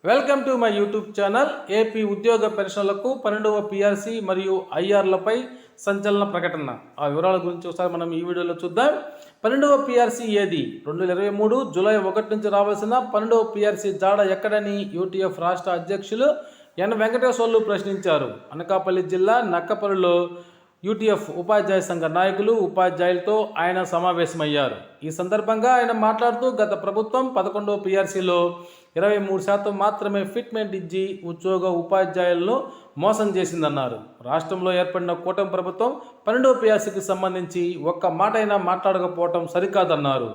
Welcome to my YouTube channel. AP ఉద్యోగ పెన్షన్లకు 12వ PRC మరియు ఐఆర్లపై సంచలన ప్రకటన. ఆ వివరాల గురించి ఒకసారి మనం ఈ వీడియోలో చూద్దాం. 12వ పిఆర్సీ ఏది? 2023 జూలై 1 నుంచి రావాల్సిన 12వ పిఆర్సీ జాడ ఎక్కడని యూటీఎఫ్ రాష్ట్ర అధ్యక్షులు ఎన్ వెంకటేశ్వర్లు ప్రశ్నించారు. అనకాపల్లి జిల్లా నక్కపల్లిలో యూటీఎఫ్ ఉపాధ్యాయ సంఘ నాయకులు, ఉపాధ్యాయులతో ఆయన సమావేశమయ్యారు. ఈ సందర్భంగా ఆయన మాట్లాడుతూ గత ప్రభుత్వం 11వ పిఆర్సీలో 23% మాత్రమే ఫిట్మెంట్ ఇచ్చి ఉద్యోగ ఉపాధ్యాయులను మోసం చేసిందన్నారు. రాష్ట్రంలో ఏర్పడిన కూటమి ప్రభుత్వం 12వ పిఆర్సీకి సంబంధించి ఒక్క మాట అయినా మాట్లాడకపోవటం సరికాదన్నారు.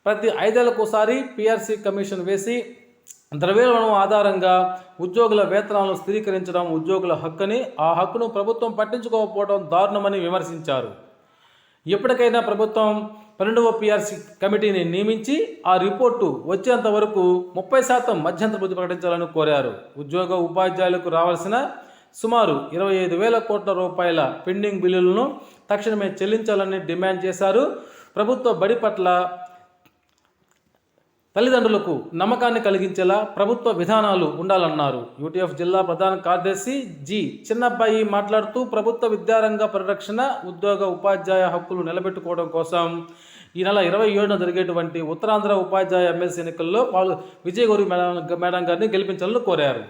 ప్రతి 5 ఏళ్లకోసారి పిఆర్సీ కమిషన్ వేసి ద్రవ్యోల్బణం ఆధారంగా ఉద్యోగుల వేతనాలను స్థిరీకరించడం ఉద్యోగుల హక్కుని, ఆ హక్కును ప్రభుత్వం పట్టించుకోకపోవడం దారుణమని విమర్శించారు. ఎప్పటికైనా ప్రభుత్వం 12వ పిఆర్సీ కమిటీని నియమించి ఆ రిపోర్టు వచ్చేంత వరకు 30% మధ్యంతర వృద్ధి ప్రకటించాలని కోరారు. ఉద్యోగ ఉపాధ్యాయులకు రావాల్సిన సుమారు 25,000 కోట్ల రూపాయల పెండింగ్ బిల్లులను తక్షణమే చెల్లించాలని డిమాండ్ చేశారు. ప్రభుత్వ బడి పట్ల తల్లిదండ్రులకు నమ్మకాన్ని కలిగించేలా ప్రభుత్వ విధానాలు ఉండాలన్నారు. యూటీఎఫ్ జిల్లా ప్రధాన కార్యదర్శి జి చిన్నబ్బాయి మాట్లాడుతూ ప్రభుత్వ విద్యారంగ పరిరక్షణ, ఉద్యోగ ఉపాధ్యాయ హక్కులు నిలబెట్టుకోవడం కోసం ఈ నెల 27న జరిగేటువంటి ఉత్తరాంధ్ర ఉపాధ్యాయ ఎమ్మెల్సీ ఎన్నికల్లో విజయగౌరి మేడం గారిని గెలిపించాలని కోరారు.